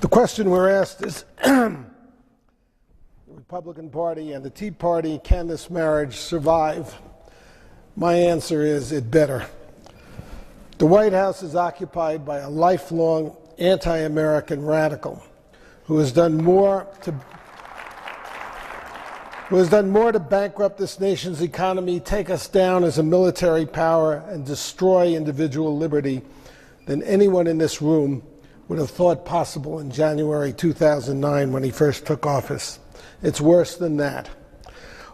The question we're asked is, the Republican Party and the Tea Party, can this marriage survive? My answer is, it better. The White House is occupied by a lifelong anti-American radical who has done more to bankrupt this nation's economy, take us down as a military power, and destroy individual liberty than anyone in this room would have thought possible in January 2009 when he first took office. It's worse than that.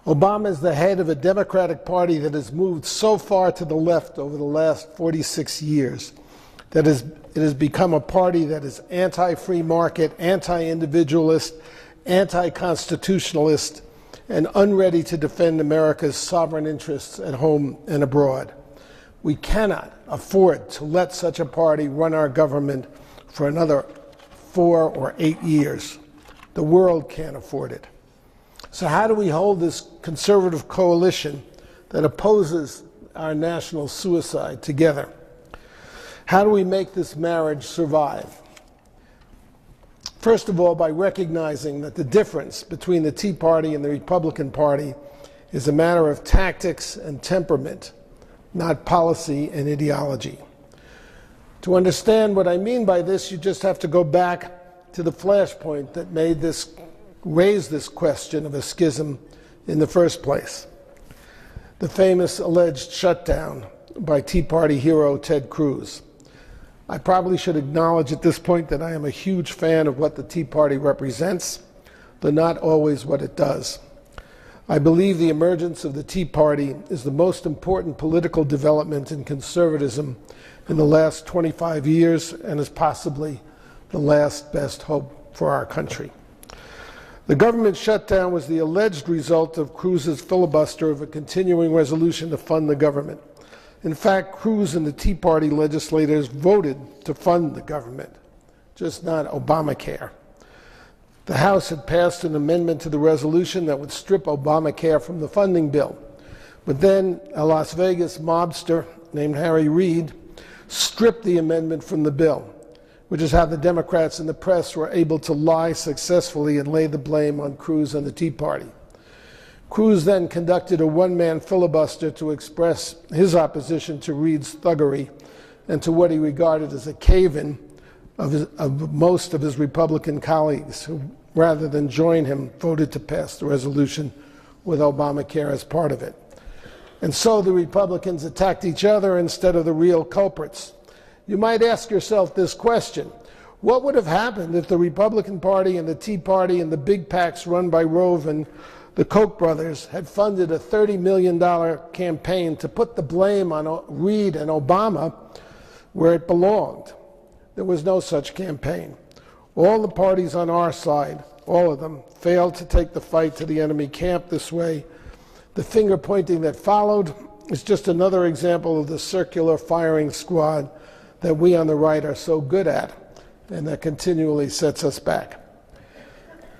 Obama is the head of a Democratic Party that has moved so far to the left over the last 46 years that it has become a party that is anti-free market, anti-individualist, anti-constitutionalist, and unready to defend America's sovereign interests at home and abroad. We cannot afford to let such a party run our government for another 4 or 8 years. The world can't afford it. So how do we hold this conservative coalition that opposes our national suicide together? How do we make this marriage survive? First of all, by recognizing that the difference between the Tea Party and the Republican Party is a matter of tactics and temperament, not policy and ideology. To understand what I mean by this, you just have to go back to the flashpoint that raised this question of a schism in the first place. The famous alleged shutdown by Tea Party hero Ted Cruz. I probably should acknowledge at this point that I am a huge fan of what the Tea Party represents, though not always what it does. I believe the emergence of the Tea Party is the most important political development in conservatism in the last 25 years and is possibly the last best hope for our country. The government shutdown was the alleged result of Cruz's filibuster of a continuing resolution to fund the government. In fact, Cruz and the Tea Party legislators voted to fund the government, just not Obamacare. The House had passed an amendment to the resolution that would strip Obamacare from the funding bill. But then a Las Vegas mobster named Harry Reid stripped the amendment from the bill, which is how the Democrats and the press were able to lie successfully and lay the blame on Cruz and the Tea Party. Cruz then conducted a one-man filibuster to express his opposition to Reid's thuggery and to what he regarded as a cave-in of most of his Republican colleagues who, rather than join him, voted to pass the resolution with Obamacare as part of it. And so the Republicans attacked each other instead of the real culprits. You might ask yourself this question: what would have happened if the Republican Party and the Tea Party and the big PACs run by Rove and the Koch brothers had funded a $30 million campaign to put the blame on Reid and Obama where it belonged? There was no such campaign. All the parties on our side, all of them, failed to take the fight to the enemy camp this way. The finger pointing that followed is just another example of the circular firing squad that we on the right are so good at and that continually sets us back.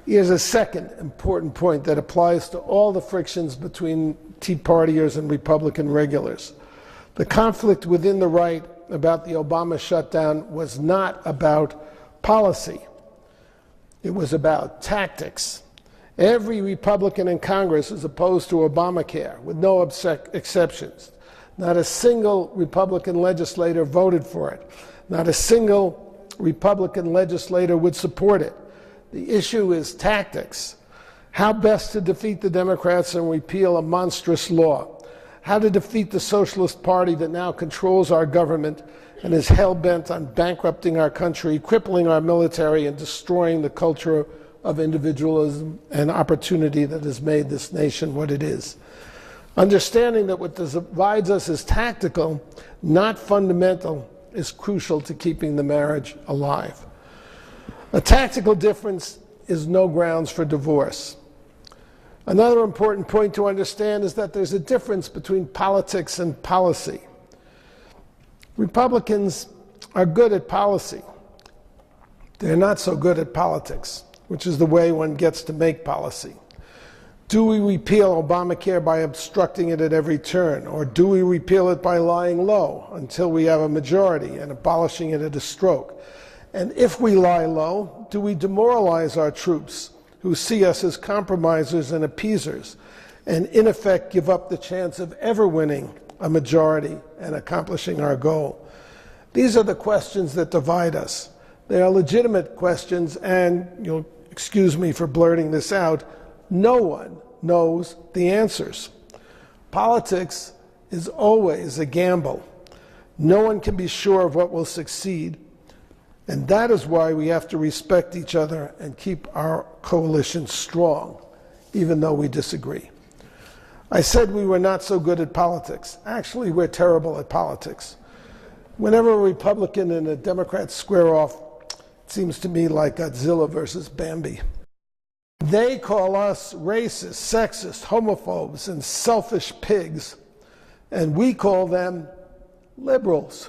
Here's a second important point that applies to all the frictions between Tea Partiers and Republican regulars. The conflict within the right about the Obama shutdown was not about policy. It was about tactics. Every Republican in Congress is opposed to Obamacare, with no exceptions. Not a single Republican legislator voted for it. Not a single Republican legislator would support it. The issue is tactics. How best to defeat the Democrats and repeal a monstrous law. How to defeat the Socialist Party that now controls our government and is hell-bent on bankrupting our country, crippling our military, and destroying the culture of individualism and opportunity that has made this nation what it is. Understanding that what divides us is tactical, not fundamental, is crucial to keeping the marriage alive. A tactical difference is no grounds for divorce. Another important point to understand is that there's a difference between politics and policy. Republicans are good at policy. They're not so good at politics, which is the way one gets to make policy. Do we repeal Obamacare by obstructing it at every turn? Or do we repeal it by lying low until we have a majority and abolishing it at a stroke? And if we lie low, do we demoralize our troops who see us as compromisers and appeasers, and in effect give up the chance of ever winning a majority and accomplishing our goal? These are the questions that divide us. They are legitimate questions, and you'll excuse me for blurting this out, no one knows the answers. Politics is always a gamble. No one can be sure of what will succeed, and that is why we have to respect each other and keep our coalition strong, even though we disagree. I said we were not so good at politics. Actually, we're terrible at politics. Whenever a Republican and a Democrat square off, it seems to me like Godzilla versus Bambi. They call us racist, sexist, homophobes, and selfish pigs, and we call them liberals.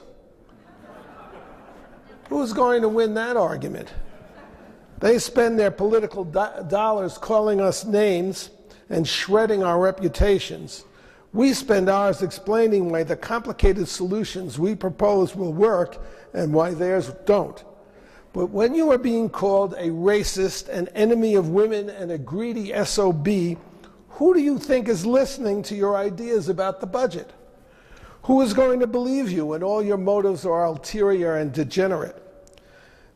Who's going to win that argument? They spend their political dollars calling us names and shredding our reputations. We spend ours explaining why the complicated solutions we propose will work and why theirs don't. But when you are being called a racist, an enemy of women, and a greedy SOB, who do you think is listening to your ideas about the budget? Who is going to believe you when all your motives are ulterior and degenerate?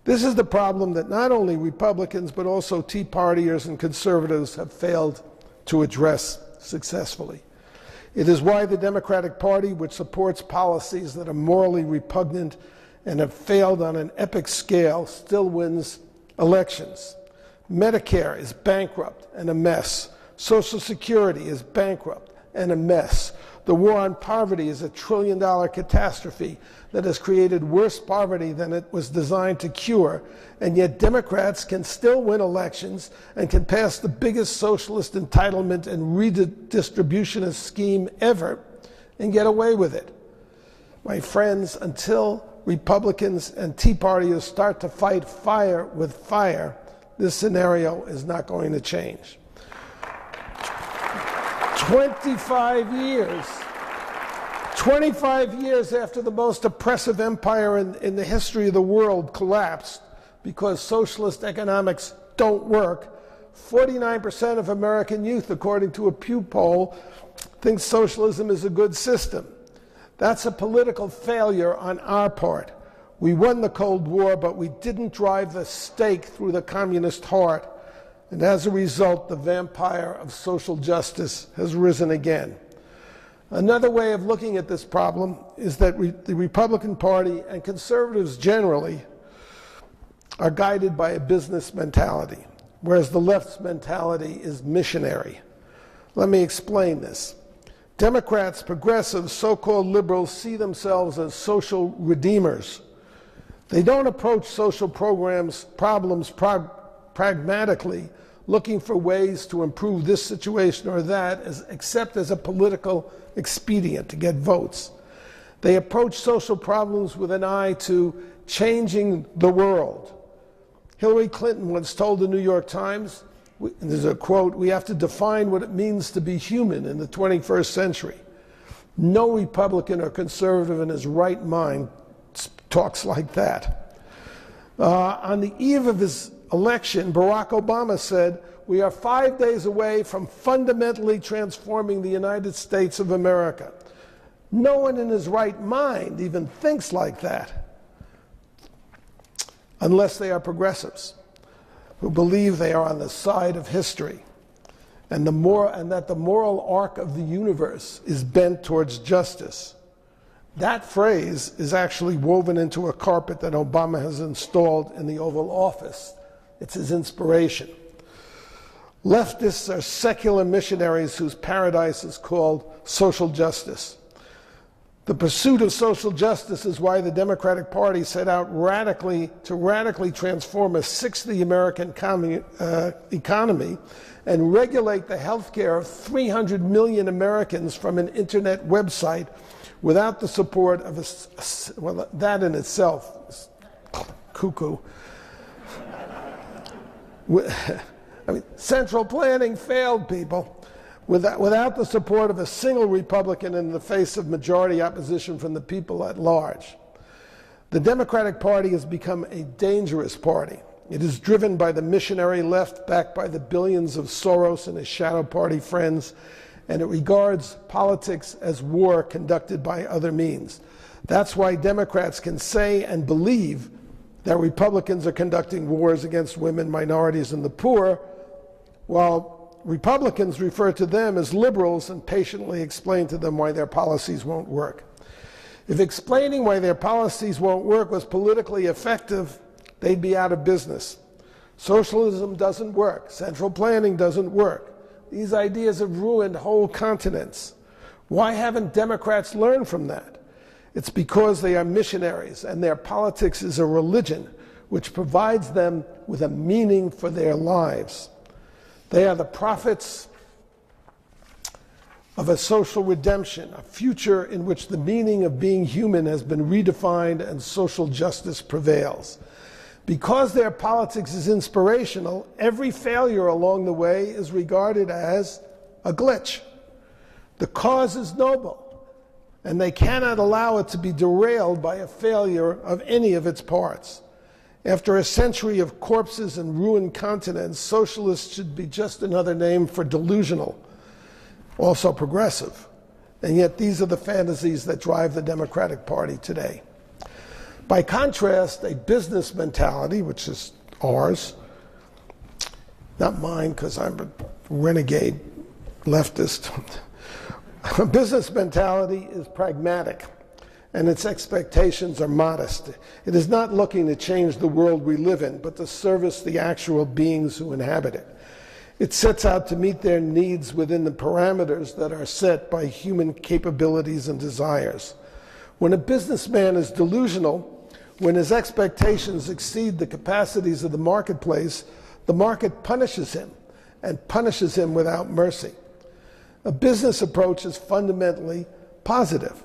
This is the problem that not only Republicans, but also Tea Partiers and conservatives have failed to address successfully. It is why the Democratic Party, which supports policies that are morally repugnant and have failed on an epic scale, still wins elections. Medicare is bankrupt and a mess. Social Security is bankrupt and a mess. The war on poverty is a trillion-dollar catastrophe that has created worse poverty than it was designed to cure, and yet Democrats can still win elections and can pass the biggest socialist entitlement and redistributionist scheme ever and get away with it. My friends, until Republicans and Tea Partiers start to fight fire with fire, this scenario is not going to change. 25 years after the most oppressive empire in the history of the world collapsed because socialist economics don't work, 49% of American youth, according to a Pew poll, think socialism is a good system. That's a political failure on our part. We won the Cold War, but we didn't drive the stake through the communist heart. And as a result, the vampire of social justice has risen again. Another way of looking at this problem is that the Republican Party and conservatives generally are guided by a business mentality, whereas the left's mentality is missionary. Let me explain this. Democrats, progressives, so-called liberals see themselves as social redeemers. They don't approach social problems pragmatically, looking for ways to improve this situation or that, except as a political expedient to get votes. They approach social problems with an eye to changing the world. Hillary Clinton once told the New York Times, and there's a quote, "We have to define what it means to be human in the 21st century." No Republican or conservative in his right mind talks like that. On the eve of his election, Barack Obama said, "We are 5 days away from fundamentally transforming the United States of America." No one in his right mind even thinks like that, unless they are progressives who believe they are on the side of history and that the moral arc of the universe is bent towards justice. That phrase is actually woven into a carpet that Obama has installed in the Oval Office. It's his inspiration. Leftists are secular missionaries whose paradise is called social justice. The pursuit of social justice is why the Democratic Party set out to radically transform a sixth of the American economy and regulate the health care of 300 million Americans from an internet website without the support of well, that in itself is cuckoo. I mean, central planning failed, people. Without the support of a single Republican in the face of majority opposition from the people at large. The Democratic Party has become a dangerous party. It is driven by the missionary left, backed by the billions of Soros and his shadow party friends, and it regards politics as war conducted by other means. That's why Democrats can say and believe that Republicans are conducting wars against women, minorities, and the poor, while Republicans refer to them as liberals and patiently explain to them why their policies won't work. If explaining why their policies won't work was politically effective, they'd be out of business. Socialism doesn't work. Central planning doesn't work. These ideas have ruined whole continents. Why haven't Democrats learned from that? It's because they are missionaries, and their politics is a religion which provides them with a meaning for their lives. They are the prophets of a social redemption, a future in which the meaning of being human has been redefined and social justice prevails. Because their politics is inspirational, every failure along the way is regarded as a glitch. The cause is noble, and they cannot allow it to be derailed by a failure of any of its parts. After a century of corpses and ruined continents, socialists should be just another name for delusional, also progressive. And yet these are the fantasies that drive the Democratic Party today. By contrast, a business mentality, which is ours, not mine because I'm a renegade leftist, a business mentality is pragmatic, and its expectations are modest. It is not looking to change the world we live in, but to service the actual beings who inhabit it. It sets out to meet their needs within the parameters that are set by human capabilities and desires. When a businessman is delusional, when his expectations exceed the capacities of the marketplace, the market punishes him, and punishes him without mercy. A business approach is fundamentally positive.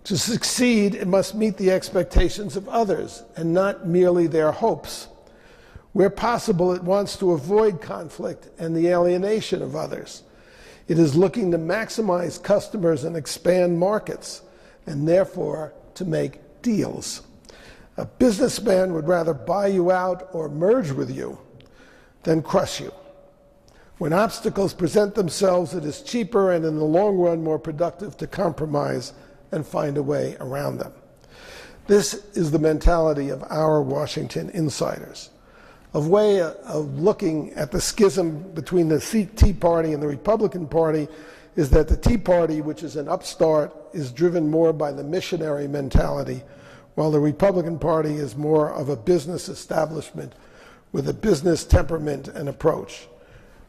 To succeed, it must meet the expectations of others and not merely their hopes. Where possible, it wants to avoid conflict and the alienation of others. It is looking to maximize customers and expand markets, and therefore to make deals. A businessman would rather buy you out or merge with you than crush you. When obstacles present themselves, it is cheaper and in the long run more productive to compromise and find a way around them. This is the mentality of our Washington insiders. A way of looking at the schism between the Tea Party and the Republican Party is that the Tea Party, which is an upstart, is driven more by the missionary mentality, while the Republican Party is more of a business establishment with a business temperament and approach.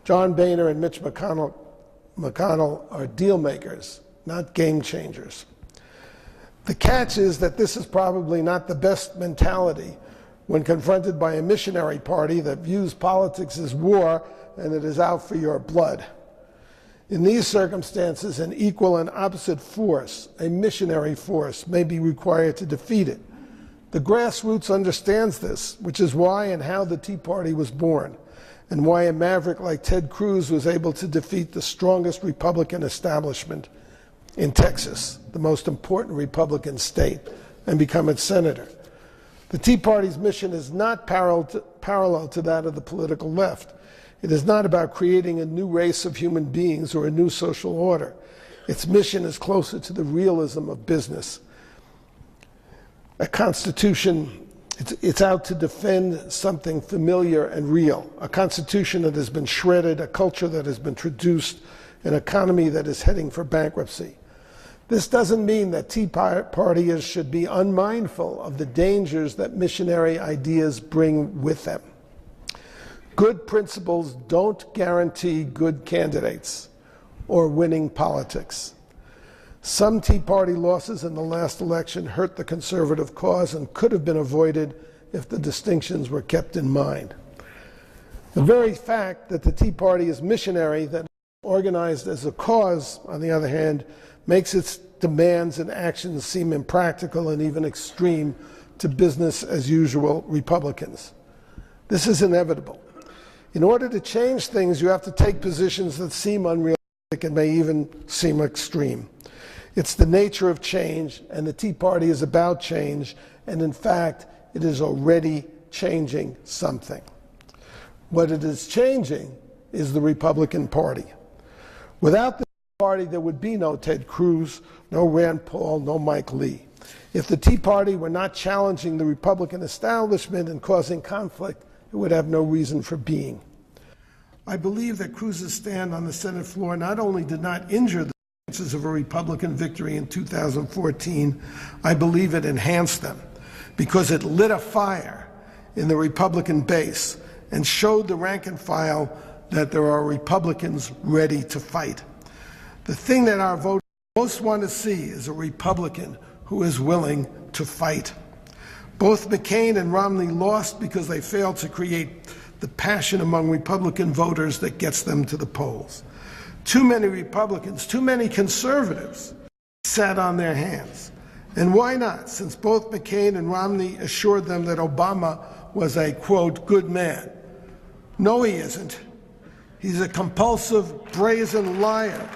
John Boehner and Mitch McConnell are deal makers, not game changers. The catch is that this is probably not the best mentality when confronted by a missionary party that views politics as war and it is out for your blood. In these circumstances, an equal and opposite force, a missionary force, may be required to defeat it. The grassroots understands this, which is why and how the Tea Party was born, and why a maverick like Ted Cruz was able to defeat the strongest Republican establishment in Texas, the most important Republican state, and become its senator. The Tea Party's mission is not parallel to that of the political left. It is not about creating a new race of human beings or a new social order. Its mission is closer to the realism of business. A constitution, it's out to defend something familiar and real, a constitution that has been shredded, a culture that has been traduced, an economy that is heading for bankruptcy. This doesn't mean that Tea Partiers should be unmindful of the dangers that missionary ideas bring with them. Good principles don't guarantee good candidates or winning politics. Some Tea Party losses in the last election hurt the conservative cause and could have been avoided if the distinctions were kept in mind. The very fact that the Tea Party is missionary, that organized as a cause, on the other hand, makes its demands and actions seem impractical and even extreme to business as usual Republicans. This is inevitable. In order to change things, you have to take positions that seem unrealistic and may even seem extreme. It's the nature of change, and the Tea Party is about change, and in fact, it is already changing something. What it is changing is the Republican Party. Without the Tea Party, there would be no Ted Cruz, no Rand Paul, no Mike Lee. If the Tea Party were not challenging the Republican establishment and causing conflict, it would have no reason for being. I believe that Cruz's stand on the Senate floor not only did not injure the chances of a Republican victory in 2014, I believe it enhanced them, because it lit a fire in the Republican base and showed the rank and file that there are Republicans ready to fight. The thing that our voters most want to see is a Republican who is willing to fight. Both McCain and Romney lost because they failed to create the passion among Republican voters that gets them to the polls. Too many Republicans, too many conservatives sat on their hands. And why not, since both McCain and Romney assured them that Obama was a, quote, good man. No, he isn't. He's a compulsive, brazen liar.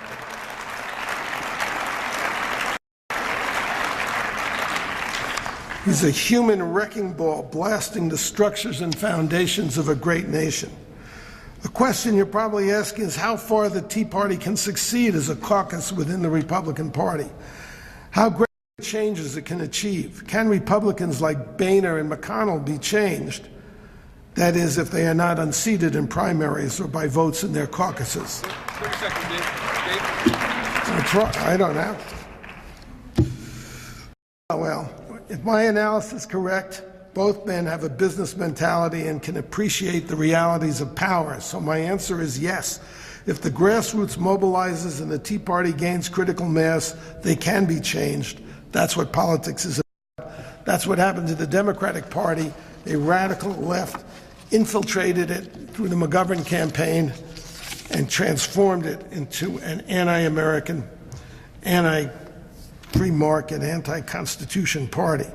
He's a human wrecking ball blasting the structures and foundations of a great nation. The question you're probably asking is how far the Tea Party can succeed as a caucus within the Republican Party. How great changes it can achieve. Can Republicans like Boehner and McConnell be changed? That is, if they are not unseated in primaries or by votes in their caucuses. 30 seconds, Dave. I don't know. Well, if my analysis is correct, both men have a business mentality and can appreciate the realities of power. So my answer is yes. If the grassroots mobilizes and the Tea Party gains critical mass, they can be changed. That's what politics is about. That's what happened to the Democratic Party. A radical left infiltrated it through the McGovern campaign and transformed it into an anti-American, anti-free market, anti-constitution party.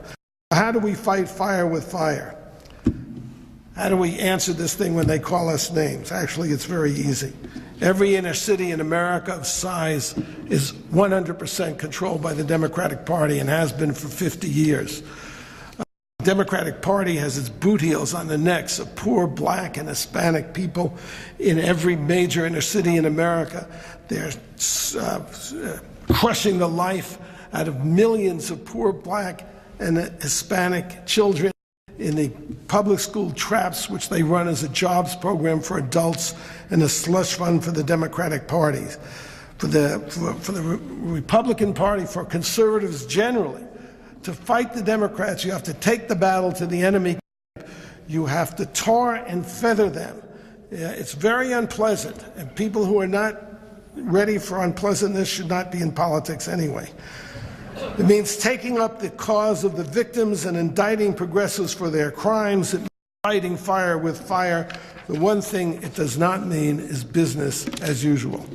How do we fight fire with fire? How do we answer this thing when they call us names? Actually, it's very easy. Every inner city in America of size is 100% controlled by the Democratic Party and has been for 50 years. The Democratic Party has its boot heels on the necks of poor black and Hispanic people in every major inner city in America. They're crushing the life out of millions of poor black and Hispanic children in the public school traps, which they run as a jobs program for adults and a slush fund for the Democratic Party. For the Republican Party, for conservatives generally, to fight the Democrats, you have to take the battle to the enemy. You have to tar and feather them. It's very unpleasant, and people who are not ready for unpleasantness should not be in politics anyway. It means taking up the cause of the victims and indicting progressives for their crimes. It means fighting fire with fire. The one thing it does not mean is business as usual.